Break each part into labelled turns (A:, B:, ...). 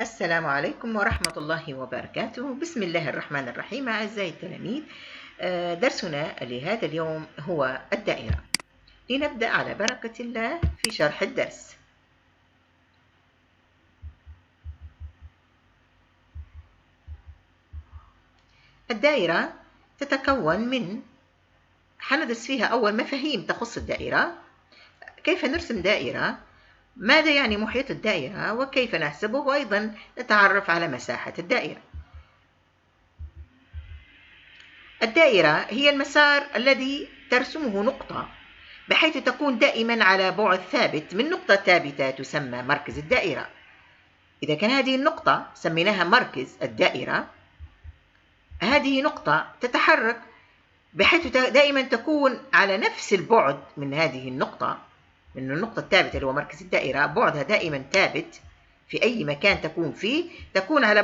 A: السلام عليكم ورحمة الله وبركاته. بسم الله الرحمن الرحيم. أعزائي التلاميذ، درسنا لهذا اليوم هو الدائرة. لنبدأ على بركة الله في شرح الدرس. الدائرة تتكون من حندرس فيها أول مفاهيم تخص الدائرة، كيف نرسم دائرة، ماذا يعني محيط الدائرة وكيف نحسبه، وأيضا نتعرف على مساحة الدائرة. الدائرة هي المسار الذي ترسمه نقطة بحيث تكون دائما على بعد ثابت من نقطة ثابتة تسمى مركز الدائرة. إذا كان هذه النقطة سميناها مركز الدائرة، هذه نقطة تتحرك بحيث دائما تكون على نفس البعد من هذه النقطة، من النقطة الثابتة اللي هو مركز الدائرة، بعدها دائما ثابت في أي مكان تكون فيه، تكون على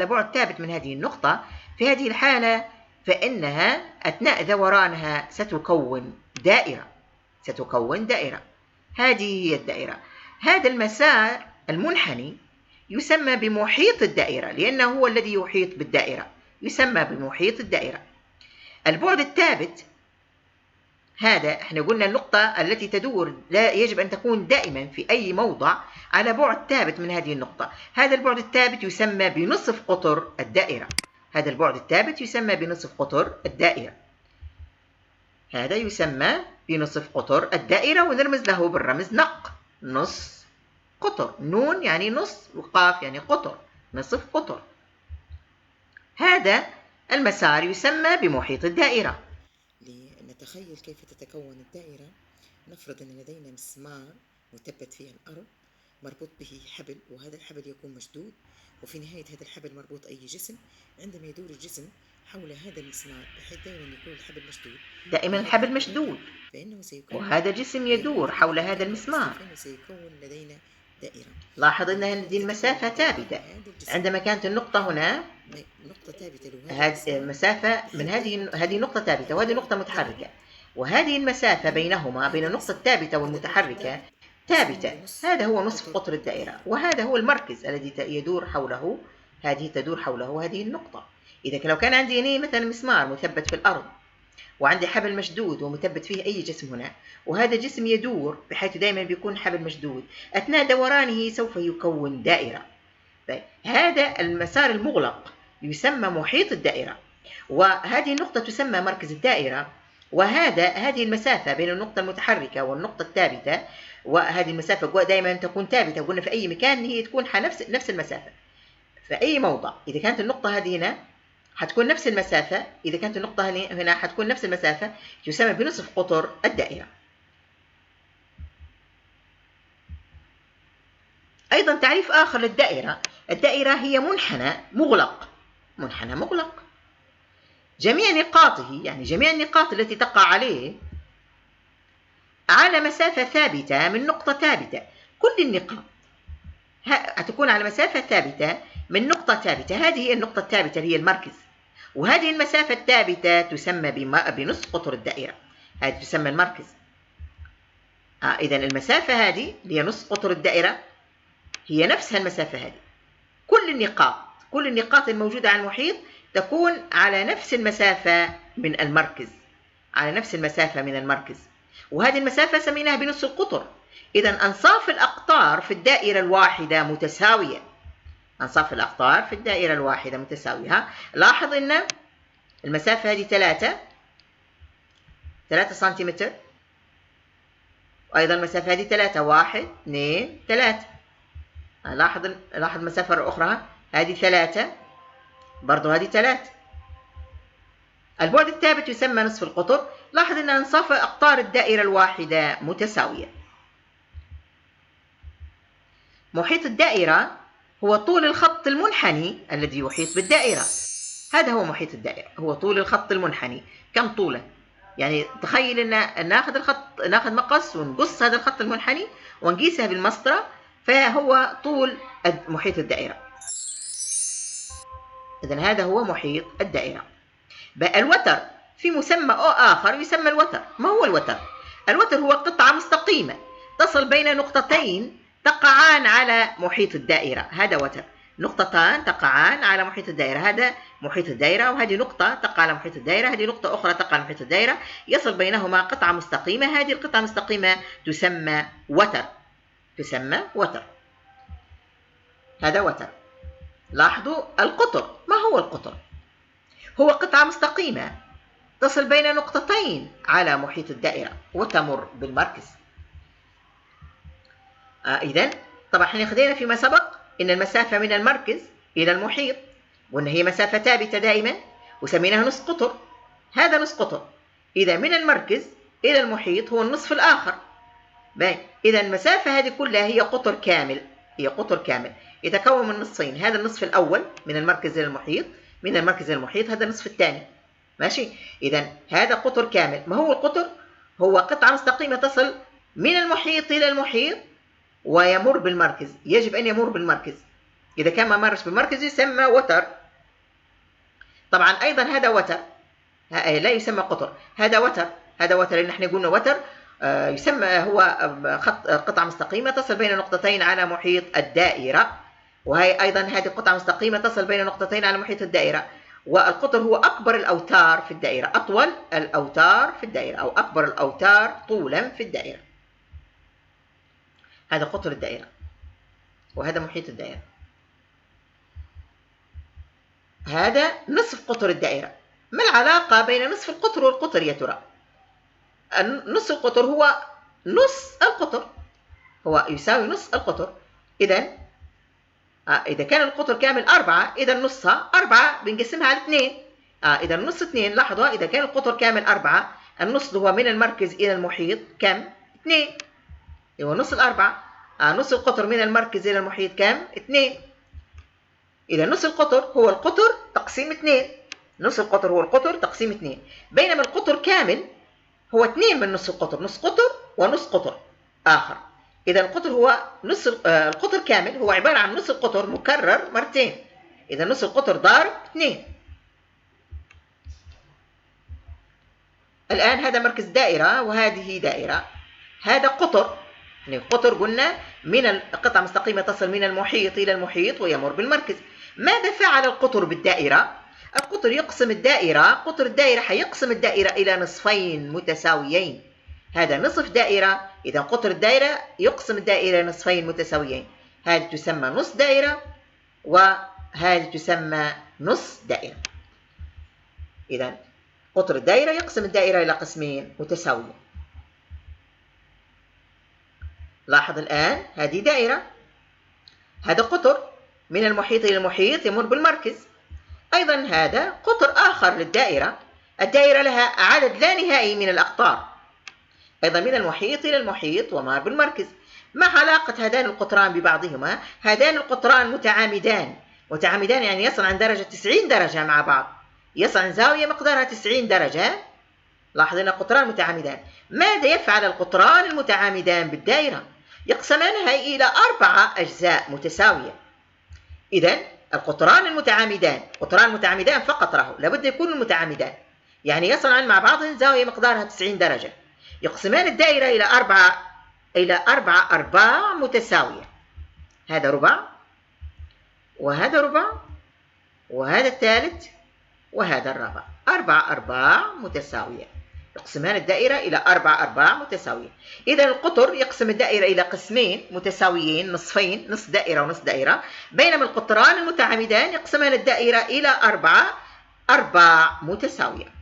A: بعد ثابت من هذه النقطة. في هذه الحالة فإنها أثناء دورانها ستكون دائرة. هذه هي الدائرة. هذا المسار المنحني يسمى بمحيط الدائرة، لأنه هو الذي يحيط بالدائرة، يسمى بمحيط الدائرة. البعد الثابت هذا احنا قلنا النقطة التي تدور لا يجب أن تكون دائما في أي موضع على بعد ثابت من هذه النقطة. هذا البعد الثابت يسمى بنصف قطر الدائرة. هذا البعد الثابت يسمى بنصف قطر الدائرة. هذا يسمى بنصف قطر الدائرة، ونرمز له بالرمز نق، نص قطر. نون يعني نص وقاف يعني قطر، نصف قطر. هذا المسار يسمى بمحيط الدائرة.
B: لنتخيل كيف تتكون الدائرة، نفرض أن لدينا مسمار مثبت في الأرض مربوط به حبل، وهذا الحبل يكون مشدود، وفي نهاية هذا الحبل مربوط أي جسم. عندما يدور الجسم حول هذا المسمار بحيث دائما يكون الحبل مشدود،
A: دائما الحبل مشدود، وهذا جسم يدور حول هذا المسمار.
B: سيكون لدينا دائرة.
A: لاحظ أن هذه المسافة ثابتة. عندما كانت النقطة هنا
B: نقطة ثابتة،
A: هذه المسافة من هذه نقطة ثابتة وهذه نقطة متحركة، وهذه المسافة بينهما بين النقطة الثابتة والمتحركة ثابتة. هذا هو نصف قطر الدائرة، وهذا هو المركز الذي يدور حوله، هذه تدور حوله هذه النقطة. إذا لو كان عندي هنا مثلا مسمار مثبت في الأرض، وعندي حبل مشدود ومثبت فيه أي جسم هنا، وهذا جسم يدور بحيث دائما بيكون حبل مشدود، أثناء دورانه سوف يكون دائرة. هذا المسار المغلق يسمى محيط الدائرة، وهذه النقطة تسمى مركز الدائرة. هذه المسافة بين النقطة المتحركة والنقطة الثابتة، وهذه المسافة دائما تكون ثابتة، قلنا في أي مكان هي تكون نفس المسافة في أي موضع. إذا كانت النقطة هذه هنا حتكون نفس المسافة، إذا كانت النقطة هنا حتكون نفس المسافة، تسمى بنصف قطر الدائرة. أيضا تعريف آخر للدائرة: الدائرة هي منحنى مغلق جميع نقاطه، يعني جميع النقاط التي تقع عليه على مسافة ثابتة من نقطة ثابتة. كل النقاط هتكون على مسافة ثابتة من نقطة ثابتة. هذه هي النقطة الثابتة اللي هي المركز، وهذه المسافة الثابتة تسمى بنصف قطر الدائرة، هذه تسمى المركز. إذا المسافة هذه اللي هي نصف قطر الدائرة هي نفسها المسافة هذه. كل النقاط الموجودة على المحيط تكون على نفس المسافة من المركز، وهذه المسافة سميناها بنصف القطر. إذا أنصاف الأقطار في الدائرة الواحدة متساوية. لاحظ أن المسافة هذه 3 سنتيمتر، وأيضا المسافة هذه 3، 1 2 3. لاحظ المسافة الأخرى هذه 3 برضو، هذه 3. البعد الثابت يسمى نصف القطر. لاحظ أن أنصاف أقطار الدائرة الواحدة متساوية. محيط الدائرة هو طول الخط المنحني الذي يحيط بالدائرة. هذا هو محيط الدائرة، هو طول الخط المنحني. كم طوله؟ يعني تخيل أن ناخذ مقص ونقص هذا الخط المنحني ونقيسه بالمسطرة، فهو طول محيط الدائرة. إذن هذا هو محيط الدائرة. الوتر في مسمى آخر يسمى الوتر. ما هو الوتر؟ الوتر هو قطعة مستقيمة تصل بين نقطتين تقعان على محيط الدائرة، هذا وتر. نقطتان تقعان على محيط الدائرة، هذا محيط الدائرة، وهذه نقطة تقع على محيط الدائرة، هذه نقطة أخرى تقع على محيط الدائرة، يصل بينهما قطعة مستقيمة، هذه القطعة المستقيمة تسمى وتر، تسمى وتر. هذا وتر. لاحظوا القطر، ما هو القطر؟ هو قطعة مستقيمة تصل بين نقطتين على محيط الدائرة وتمر بالمركز. إذن طبعا احنا خدينا فيما سبق إن المسافة من المركز إلى المحيط وإن هي مسافة ثابتة دائما وسميناها نصف قطر، هذا نصف قطر. إذا من المركز إلى المحيط هو النصف الآخر. إذا المسافة هذه كلها هي قطر كامل، هي قطر كامل يتكون من نصفين، هذا النصف الأول من المركز إلى المحيط، من المركز إلى المحيط هذا النصف الثاني، ماشي. إذا هذا قطر كامل. ما هو القطر؟ هو قطعة مستقيمة تصل من المحيط إلى المحيط ويمر بالمركز، يجب أن يمر بالمركز، إذا كان ما مرش بالمركز يسمى وتر. طبعا أيضا هذا وتر، لا يسمى قطر، هذا وتر، هذا وتر لأن احنا قلنا وتر يسمى هو قطعة مستقيمة تصل بين نقطتين على محيط الدائرة، وهي أيضا هذه قطعة مستقيمة تصل بين نقطتين على محيط الدائرة. والقطر هو أكبر الأوتار في الدائرة، أطول الأوتار في الدائرة أو أكبر الأوتار طولا في الدائرة. هذا قطر الدائرة وهذا محيط الدائرة. هذا نصف قطر الدائرة. ما العلاقة بين نصف القطر والقطر يا ترى؟ نصف القطر هو نص القطر، هو يساوي نص القطر. إذا كان القطر كامل 4، إذا نصها 4 بنقسمها على 2. إذا النص 2. لاحظوا إذا كان القطر كامل 4، النص هو من المركز إلى المحيط كم؟ 2. هو نص الأربعة. نص القطر من المركز إلى المحيط كم؟ 2. إذا نص القطر هو القطر تقسيم 2. نص القطر هو القطر تقسيم 2. بينما القطر كامل هو 2 من نص القطر، نص قطر ونص قطر آخر. إذا القطر هو نص القطر كامل هو عبارة عن نص القطر مكرر مرتين. إذا نص القطر ضارب 2. الآن هذا مركز دائرة وهذه دائرة. هذا قطر، يعني القطر قلنا من قطعة مستقيمة تصل من المحيط إلى المحيط ويمر بالمركز. ماذا فعل القطر بالدائرة؟ القطر يقسم الدائرة، قطر الدائرة حيقسم الدائرة إلى نصفين متساويين. هذا نصف دائرة، إذا قطر الدائرة يقسم الدائرة إلى نصفين متساويين. هذه تسمى نص دائرة وهذه تسمى نص دائرة. إذا قطر الدائرة يقسم الدائرة إلى قسمين متساويين. لاحظ الآن هذه دائرة، هذا قطر من المحيط إلى المحيط يمر بالمركز. أيضا هذا قطر آخر للدائرة، الدائرة لها عدد لا نهائي من الأقطار، أيضا من المحيط إلى المحيط ومر بالمركز. ما علاقة هذان القطران ببعضهما؟ هذان القطران متعامدان، متعامدان يعني يصل عن درجة 90 درجة مع بعض، يصل عن زاوية مقدارها 90 درجة. لاحظ أن القطران متعامدان. ماذا يفعل القطران المتعامدان بالدائرة؟ يقسمانها إلى 4 أجزاء متساوية. إذن القطران المتعامدان، قطران متعامدان فقط راهو لابد يكونوا المتعامدان، يعني يصل عن مع بعضهم زاوية مقدارها 90 درجة. يقسمان الدائرة إلى 4 أرباع متساوية. هذا ربع وهذا ربع وهذا الثالث وهذا الرابع، 4 أرباع متساوية. يقسمان الدائرة إلى 4 أرباع متساوية. إذا القطر يقسم الدائرة إلى قسمين متساويين، نصفين، نصف دائرة ونصف دائرة، بينما القطران المتعامدان يقسمان الدائرة إلى 4 أرباع متساوية.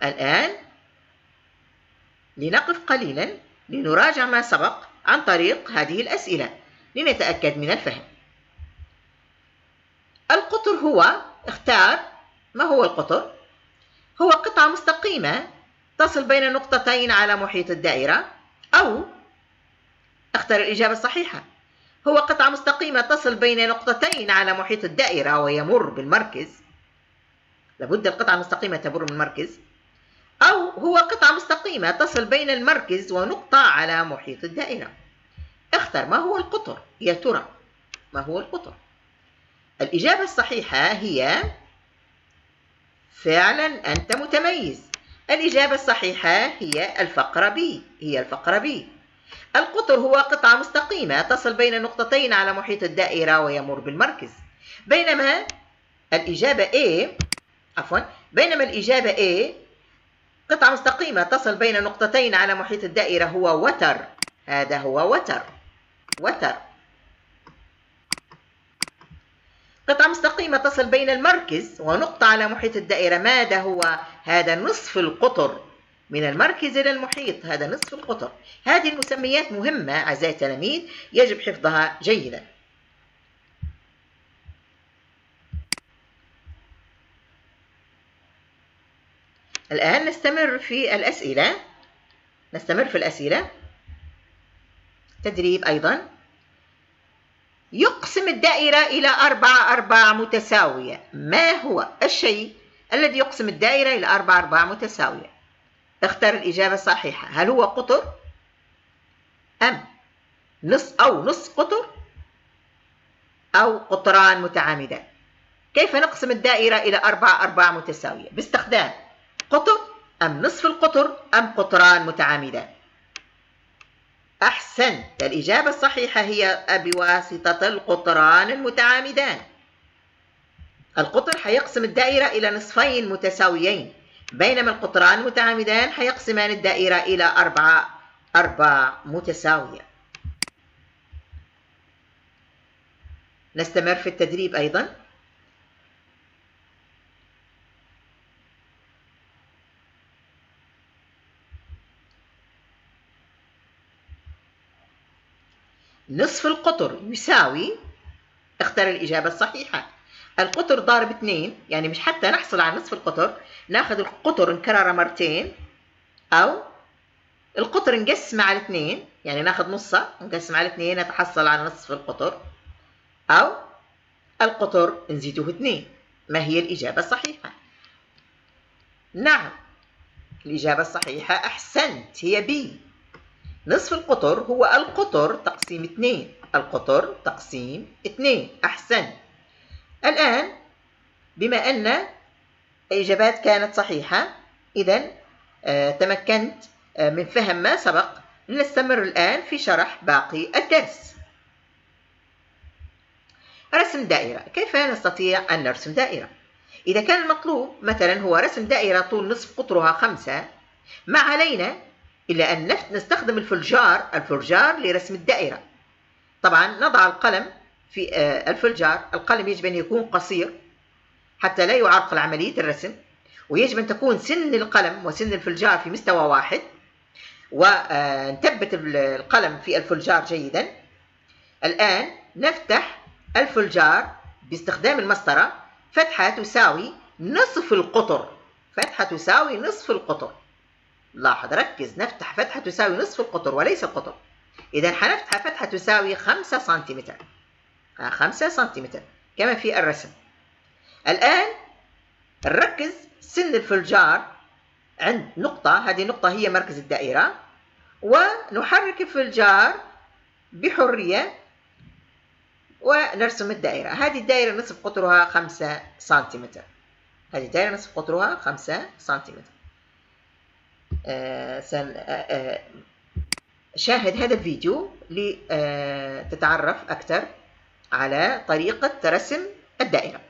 A: الآن لنقف قليلا لنراجع ما سبق عن طريق هذه الأسئلة لنتأكد من الفهم. القطر هو، اختار ما هو القطر؟ هو قطعة مستقيمة تصل بين نقطتين على محيط الدائرة، أو اختر الإجابة الصحيحة. هو قطعة مستقيمة تصل بين نقطتين على محيط الدائرة ويمر بالمركز. لابد القطعة المستقيمة تمر بالمركز. أو هو قطعة مستقيمة تصل بين المركز ونقطة على محيط الدائرة. اختر ما هو القطر يا ترى؟ ما هو القطر؟ الإجابة الصحيحة هي فعلا أنت متميز. الإجابة الصحيحة هي الفقرة B، هي الفقرة B. القطر هو قطعة مستقيمة تصل بين نقطتين على محيط الدائرة ويمر بالمركز. بينما الإجابة A قطعة مستقيمة تصل بين نقطتين على محيط الدائرة هو وتر. هذا هو وتر. قطعة مستقيمة تصل بين المركز ونقطة على محيط الدائرة، ماذا هو؟ هذا نصف القطر من المركز إلى المحيط، هذا نصف القطر. هذه المسميات مهمة أعزائي التلاميذ، يجب حفظها جيدا. الآن نستمر في الأسئلة. تدريب أيضا. يقسم الدائرة إلى أرباع متساوية. ما هو الشيء الذي يقسم الدائرة إلى أرباع متساوية؟ اختر الإجابة الصحيحة. هل هو قطر أم نص قطر أو قطران متعامدان؟ كيف نقسم الدائرة إلى أرباع متساوية؟ باستخدام قطر أم نصف القطر أم قطران متعامدان؟ أحسنت، الإجابة الصحيحة هي بواسطة القطران المتعامدان. القطر حيقسم الدائرة إلى نصفين متساويين، بينما القطران المتعامدان حيقسمان الدائرة إلى أرباع متساوية. نستمر في التدريب أيضا. نصف القطر يساوي، اختر الإجابة الصحيحة. القطر ضارب 2، يعني مش حتى نحصل على نصف القطر ناخذ القطر نكرره مرتين، أو القطر نقسم على 2، يعني ناخذ نصه نقسم على 2 نتحصل على نصف القطر، أو القطر نزيده 2. ما هي الإجابة الصحيحة؟ نعم، الإجابة الصحيحة أحسنت هي B. نصف القطر هو القطر تقسيم 2. القطر تقسيم 2. أحسن. الآن بما أن الإجابات كانت صحيحة، إذن تمكنت من فهم ما سبق. نستمر الآن في شرح باقي الدرس. رسم دائرة. كيف نستطيع أن نرسم دائرة؟ إذا كان المطلوب مثلا هو رسم دائرة طول نصف قطرها 5، ما علينا إلا أن نستخدم الفلجار لرسم الدائرة. طبعا نضع القلم في الفلجار. القلم يجب أن يكون قصير حتى لا يعرقل عملية الرسم، ويجب أن تكون سن القلم وسن الفلجار في مستوى واحد، ونثبت القلم في الفلجار جيدا. الآن نفتح الفلجار باستخدام المسطرة. فتحة تساوي نصف القطر. لاحظ، ركز، نفتح فتحة تساوي نصف القطر وليس القطر. إذا حنفتح فتحة تساوي 5 سنتيمتر. 5 سنتيمتر كما في الرسم. الآن نركز سن الفلجار عند نقطة، هذه النقطة هي مركز الدائرة، ونحرك الفلجار بحرية ونرسم الدائرة. هذه الدائرة نصف قطرها 5 سنتيمتر. شاهد هذا الفيديو لتتعرف أكثر على طريقة رسم الدائرة.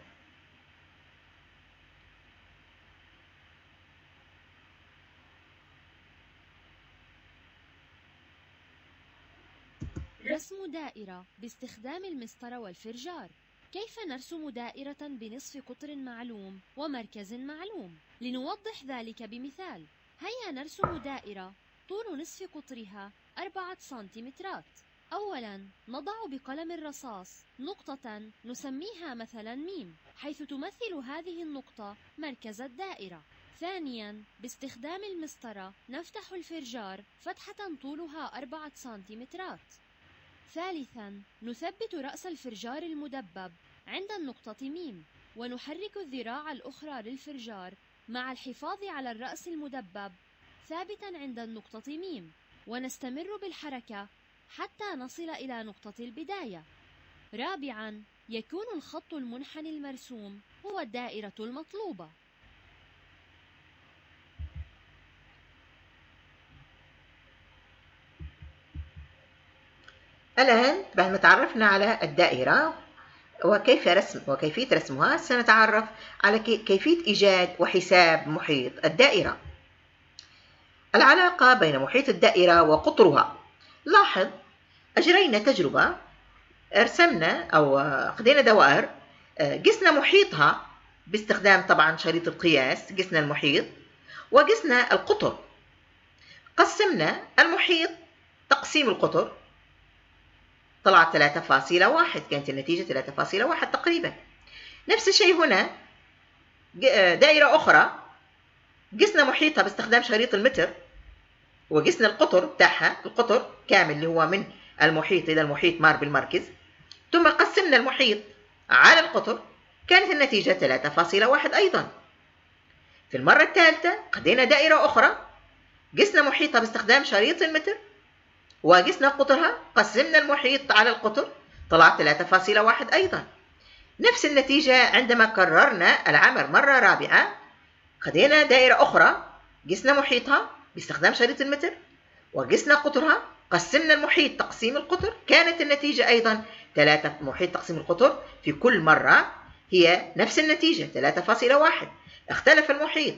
C: رسم دائرة باستخدام المسطرة والفرجار. كيف نرسم دائرة بنصف قطر معلوم ومركز معلوم؟ لنوضح ذلك بمثال. هيا نرسم دائرة طول نصف قطرها 4 سنتيمترات. أولا نضع بقلم الرصاص نقطة نسميها مثلا ميم، حيث تمثل هذه النقطة مركز الدائرة. ثانيا باستخدام المسطرة نفتح الفرجار فتحة طولها 4 سنتيمترات. ثالثا نثبت رأس الفرجار المدبب عند النقطة ميم، ونحرك الذراع الأخرى للفرجار مع الحفاظ على الرأس المدبب ثابتا عند النقطة ميم، ونستمر بالحركة حتى نصل إلى نقطة البداية. رابعا يكون الخط المنحني المرسوم هو الدائرة المطلوبة.
A: الآن بعد ما تعرفنا على الدائرة وكيفية رسمها، سنتعرف على كيفية إيجاد وحساب محيط الدائرة. العلاقة بين محيط الدائرة وقطرها. لاحظ، أجرينا تجربة، رسمنا أو خدينا دوائر، قسنا محيطها باستخدام طبعا شريط القياس، قسنا المحيط وقسنا القطر. قسمنا المحيط تقسيم القطر، طلعت 3.1، كانت النتيجة 3.1 تقريبا. نفس الشيء هنا، دائرة أخرى قسنا محيطها باستخدام شريط المتر وقسنا القطر بتاعها، القطر كامل اللي هو من المحيط إلى المحيط مار بالمركز، ثم قسمنا المحيط على القطر، كانت النتيجة 3.1 أيضا. في المرة الثالثة خدينا دائرة أخرى، قسنا محيطها باستخدام شريط المتر وقسنا قطرها، قسمنا المحيط على القطر، طلعت 3.1 أيضا. نفس النتيجة عندما كررنا العمل مرة رابعة، خدينا دائرة أخرى، قسنا محيطها باستخدام شريط المتر وقسنا قطرها، قسمنا المحيط تقسيم القطر، كانت النتيجة أيضا 3. محيط تقسيم القطر في كل مرة هي نفس النتيجة 3.1. اختلف المحيط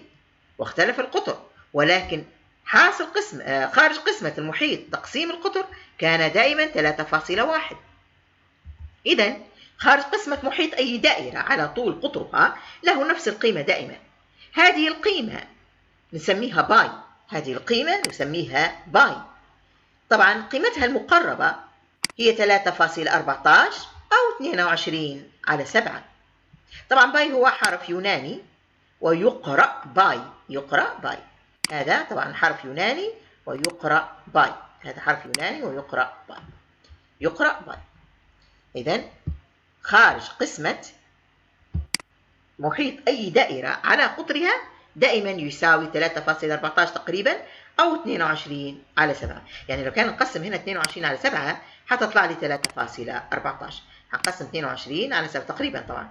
A: واختلف القطر، ولكن حاصل خارج قسمة المحيط تقسيم القطر كان دائما 3.1. إذا خارج قسمة محيط أي دائرة على طول قطرها له نفس القيمة دائما. هذه القيمة نسميها باي، هذه القيمة نسميها باي. طبعا قيمتها المقربة هي 3.14 أو 22/7. طبعا باي هو حرف يوناني ويقرأ باي، يقرأ باي. هذا طبعا حرف يوناني ويقرأ باي، هذا حرف يوناني ويقرأ باي، يقرأ باي. إذن خارج قسمة محيط أي دائرة على قطرها دائما يساوي 3.14 تقريبا أو 22/7. يعني لو كان نقسم هنا 22/7 حتطلع لي 3.14. هنقسم 22/7 تقريبا.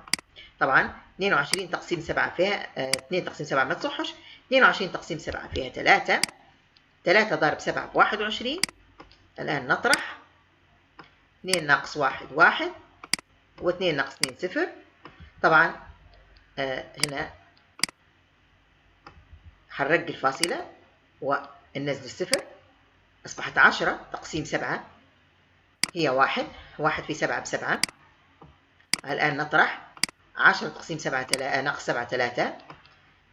A: طبعا 22 تقسيم 7 فيها 2 تقسيم 7 ما تصحش. 22 تقسيم 7 فيها 3. 3 ضارب 7 ب21. الآن نطرح. 2 ناقص 1 1 و2 ناقص 2 0. طبعا هنا حنرجع الفاصلة وننزل الصفر، أصبحت 10 تقسيم 7 هي 1. 1 في 7 ب7. الآن نطرح. 10 تقسيم 7 ناقص 7 3.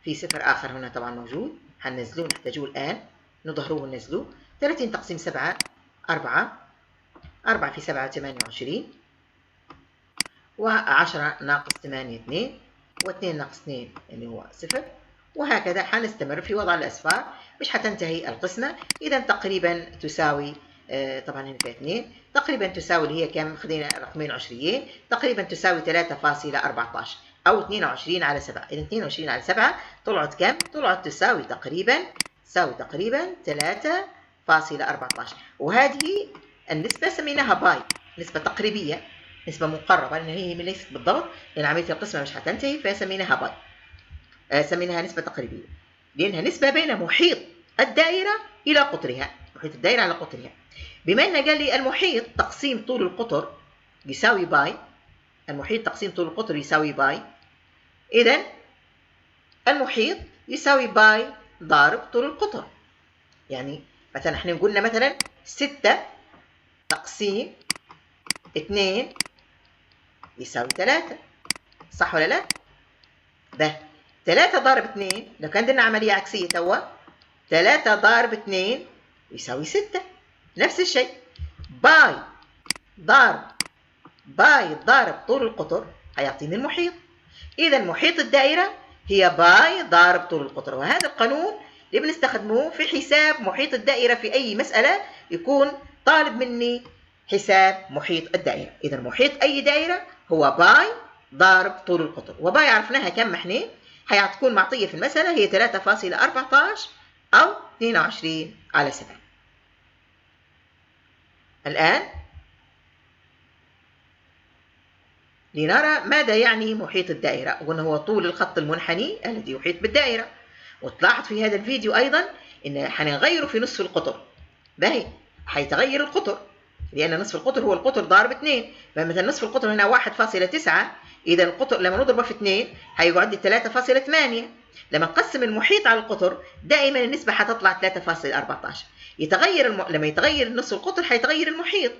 A: في صفر آخر هنا طبعا موجود، حننزلوه نحتاجوه الآن، نظهروه وننزلوه. 30 تقسيم 7 4. 4 في 7 28. و10 ناقص 8 2. و2 ناقص 2 اللي هو 0. وهكذا حنستمر في وضع الأصفار مش حتنتهي القسمة. إذا تقريبا تساوي طبعا هنا فيها 2، تقريبا تساوي اللي هي كم، خذينا رقمين عشريين، تقريبا تساوي 3.14 أو 22/7. إذا 22/7 طلعت كم؟ طلعت تساوي تقريبا 3.14. وهذه النسبة سميناها باي، نسبة تقريبية، نسبة مقربة، لأن هي ليست بالضبط، لأن عملية القسمة مش حتنتهي، فسميناها باي. سميناها نسبة تقريبية لأنها نسبة بين محيط الدائرة إلى قطرها، محيط الدائرة على قطرها. بما أنه قال لي المحيط تقسيم طول القطر يساوي باي، المحيط تقسيم طول القطر يساوي باي، إذن المحيط يساوي باي ضارب طول القطر. يعني مثلا احنا قلنا مثلا 6 تقسيم 2 يساوي 3، صح ولا لا؟ ده 3 ضارب 2 لو كان درنا عملية عكسية توا 3 ضارب 2 يساوي 6. نفس الشيء باي ضارب طول القطر هيعطيني المحيط. إذا محيط الدائرة هي باي ضارب طول القطر، وهذا القانون اللي بنستخدموه في حساب محيط الدائرة في أي مسألة يكون طالب مني حساب محيط الدائرة. إذا محيط أي دائرة هو باي ضارب طول القطر، وباي عرفناها كم احنا، هتكون معطية في المسألة هي 3.14 أو 22/7. الآن لنرى ماذا يعني محيط الدائرة. قلنا هو طول الخط المنحني الذي يحيط بالدائرة، وتلاحظ في هذا الفيديو أيضا إن حنغيره في نصف القطر، باهي حيتغير القطر، لأن نصف القطر هو القطر ضارب 2. فمثلا نصف القطر هنا 1.9، إذا القطر لما نضربه في 2 هيقعد لي 3.8. لما نقسم المحيط على القطر دائما النسبة هتطلع 3.14. لما يتغير نصف القطر هيتغير المحيط،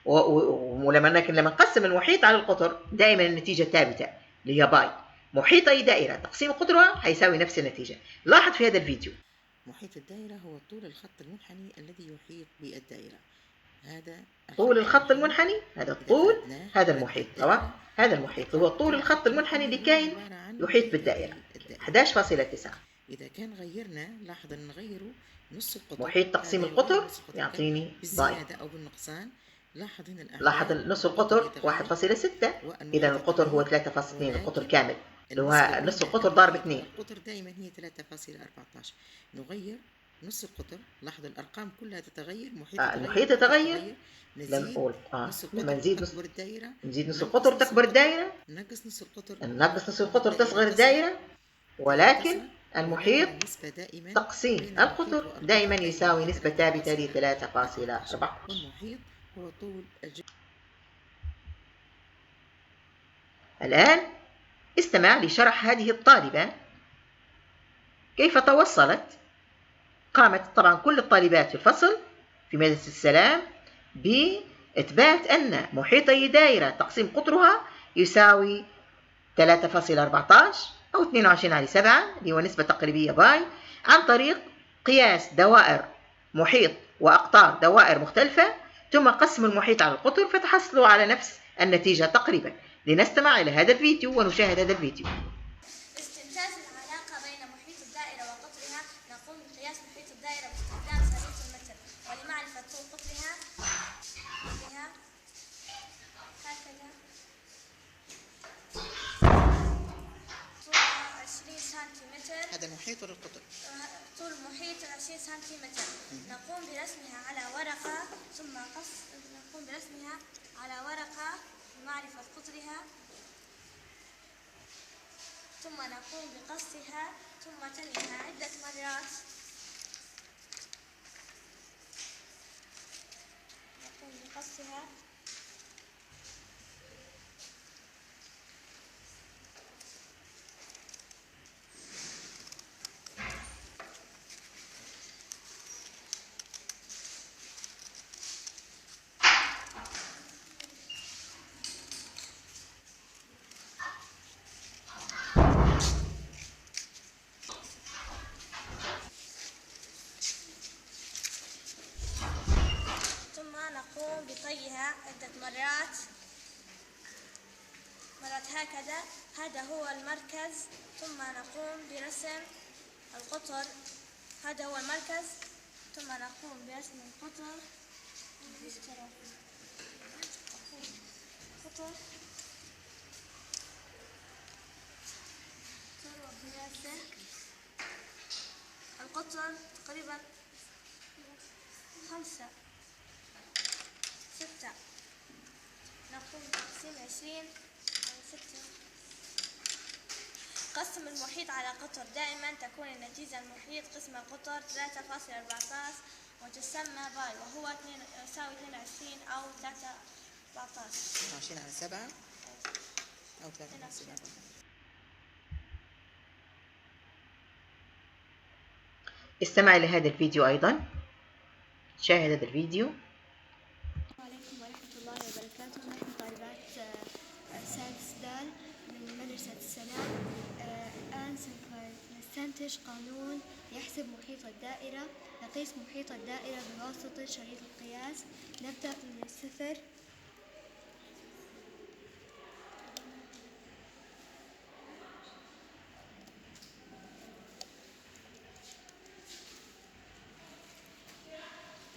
A: لما نقسم المحيط على القطر دائما النتيجة ثابتة اللي هي باي. محيط أي دائرة تقسيم قطرها هيساوي نفس النتيجة. لاحظ في هذا الفيديو
B: محيط الدائرة هو طول الخط المنحني الذي يحيط بالدائرة. هذا
A: طول الخط المنحني، هذا الطول، هذا المحيط. هذا المحيط هو طول الخط المنحني اللي كاين يحيط بالدائرة 11.9.
B: إذا كان غيرنا، لاحظ أن نغيره نص القطر،
A: محيط تقسيم القطر يعطيني
B: بالزيادة أو بالنقصان.
A: لاحظ نص القطر 1.6، إذا القطر هو 3.2 القطر كامل اللي هو نص القطر ضارب 2.
B: القطر دائما هي 3.14. نغير نص القطر، لاحظ الأرقام كلها تتغير.
A: المحيط يتغير. لما نزيد نص القطر تكبر الدائرة،
B: ننقص نص
A: القطر تصغر الدائرة. ولكن المحيط تقسيم القطر دائما يساوي نسبة ثابتة ل 3.14.
B: والمحيط هو طول
A: الآن استمع لشرح هذه الطالبة كيف توصلت. قامت طبعا كل الطالبات في الفصل في مدرسة السلام بإثبات أن محيطي دائرة تقسيم قطرها يساوي 3.14 أو 22/7 اللي هو نسبة تقريبية باي، عن طريق قياس دوائر محيط وأقطار دوائر مختلفة ثم قسم المحيط على القطر فتحصلوا على نفس النتيجة تقريبا. لنستمع إلى هذا الفيديو ونشاهد هذا الفيديو.
D: لاستنتاج العلاقة بين محيط الدائرة وقطرها نقوم بقياس محيط الدائرة باستخدام صاروخ المتر، ولمعرفة طول قطرها هكذا. طولها 20 سنتيمتر.
B: هذا المحيط ولا القطر؟
D: طول المحيط 20 سنتيمتر. نقوم برسمها على ورقة لمعرفة قطرها، ثم نقوم بقصها ثم تليها عدة مرات. نقوم بطيها عدة مرات هكذا. هذا هو المركز. ثم نقوم برسم القطر. هذا هو المركز. ثم نقوم برسم القطر. القطر تقريبا 5 6. نقوم بتقسيم 20 على 6. قسم المحيط على قطر. دائما تكون النتيجة المحيط قسم القطر 3.14 وتسمى باي، وهو يساوي 22 أو 3.14.
B: 22 على 7 أو 3.14.
A: استمع إلى هذا الفيديو أيضا. شاهد هذا الفيديو.
D: السلام عليكم ورحمة الله وبركاته. نحن طالبات سادس دال من مدرسة السلام. الآن سوف نستنتج قانون يحسب محيط الدائرة. نقيس محيط الدائرة بواسطة شريط القياس. نبدأ من الصفر.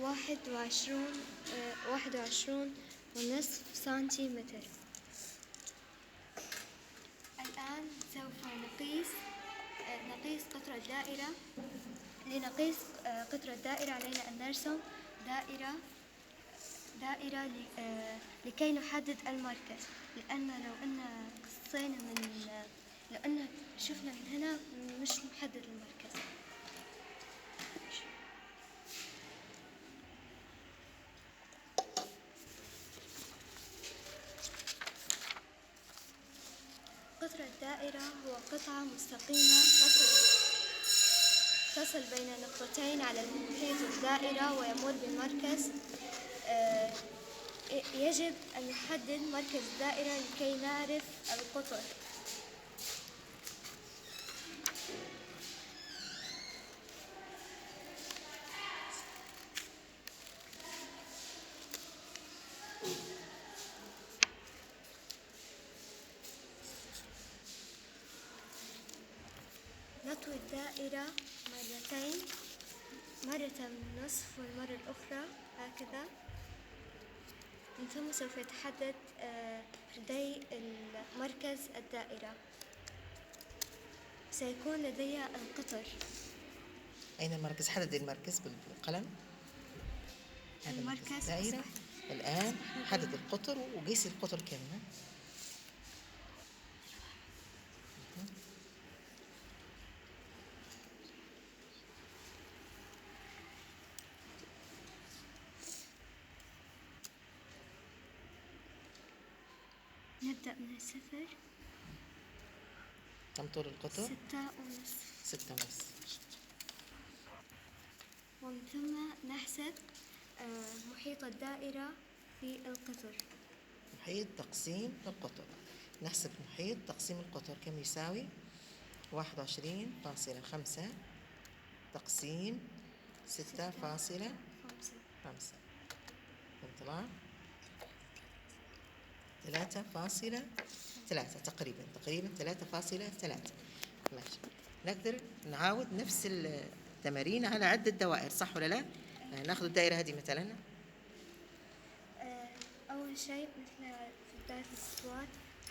D: واحد وعشرون ونصف سنتيمتر. الآن سوف نقيس قطر الدائرة. لنقيس قطر الدائرة علينا أن نرسم دائرة لكي نحدد المركز، لأن لو أن شفنا من هنا مش محدد المركز. قطر الدائرة هو قطعة مستقيمة تصل بين نقطتين على محيط الدائرة ويمر بالمركز. يجب أن نحدد مركز الدائرة لكي نعرف القطر. نطوي الدائرة مرتين، مرة بالنصف والمرة الأخرى هكذا. من ثم سوف يتحدد لدي مركز الدائرة. سيكون لدي القطر.
B: أين المركز؟ حدد المركز بالقلم. هذا
D: المركز
B: الدائرة. الآن حدد القطر وقيس القطر كم.
D: نبدأ من الصفر.
B: كم طول القطر؟
D: 6.5.
B: 6.5.
D: ومن ثم نحسب محيط الدائرة في القطر.
B: محيط تقسيم القطر. نحسب محيط تقسيم القطر كم يساوي؟ 21.5 تقسيم 6.5. كم طلع؟ 3.3 تقريبا 3.3. ماشي. نقدر نعاود نفس التمارين على عدة دوائر، صح ولا لا؟ ناخذ الدائرة هذه مثلا.
D: أول شيء مثل في بداية الخطوات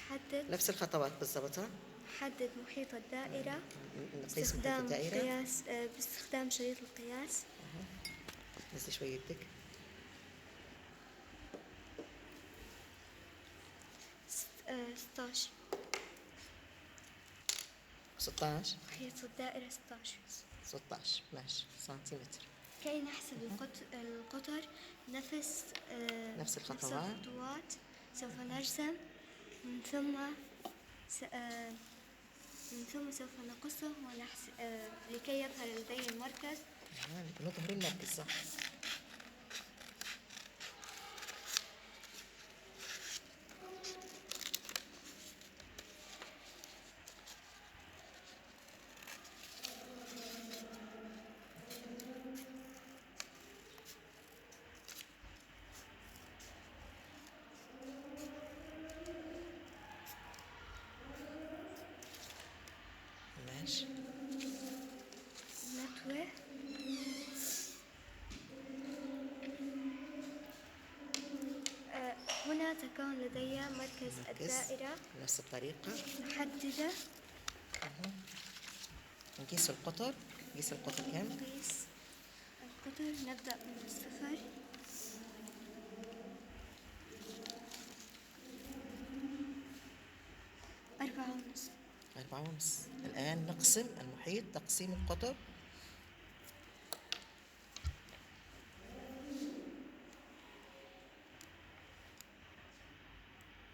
D: حدد
B: نفس الخطوات بالضبط.
D: حدد محيط الدائرة
B: نقيس محيط الدائرة
D: قياس باستخدام شريط القياس.
B: نزل شوي يدك. 16
D: محيط الدائرة
B: 16 ماشي سنتيمتر.
D: كي نحسب القطر
B: نفس الخطوات
D: سوف نرسم من ثم سوف نقصه ونحسب لكي يظهر لدي المركز.
B: نظهر المركز صح.
D: نطوي. هنا تكون لدي مركز الدائرة.
B: نفس الطريقة
D: نحدده.
B: نقيس القطر. نقيس القطر كم؟
D: نقيس القطر. نبدأ من الصفر.
B: 4.5. الآن نقسم المحيط تقسيم القطر.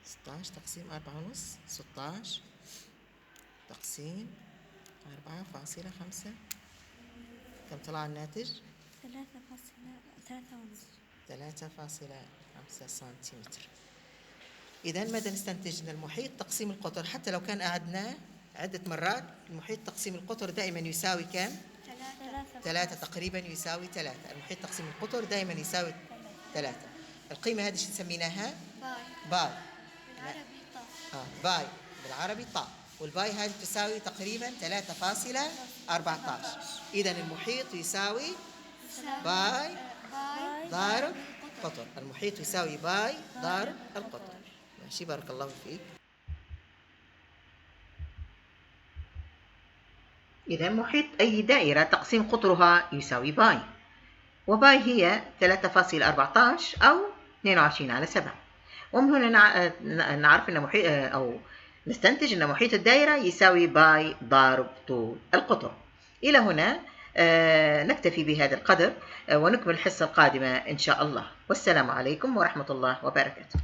B: 16 تقسيم 4.5. 16 تقسيم 4.5. كم طلع الناتج؟ 3.5 سنتيمتر. إذا ماذا نستنتج؟ من المحيط تقسيم القطر حتى لو كان أعدناه عدة مرات، المحيط تقسيم القطر دائما يساوي كم؟ 3 تقريبا يساوي 3. المحيط تقسيم القطر دائما يساوي 3. القيمة هذه شو سميناها؟ باي.
D: بالعربي طاء.
B: باي بالعربي طاء. والباي هذه تساوي تقريبا 3.14. إذا المحيط يساوي باي ضارب قطر. المحيط يساوي باي ضارب القطر. ماشي. بارك الله فيك.
A: إذا محيط أي دائرة تقسيم قطرها يساوي باي، وباي هي 3.14 أو 22/7. ومن هنا نعرف أن محيط أو نستنتج أن محيط الدائرة يساوي باي ضارب طول القطر. إلى هنا نكتفي بهذا القدر ونكمل الحصة القادمة إن شاء الله. والسلام عليكم ورحمة الله وبركاته.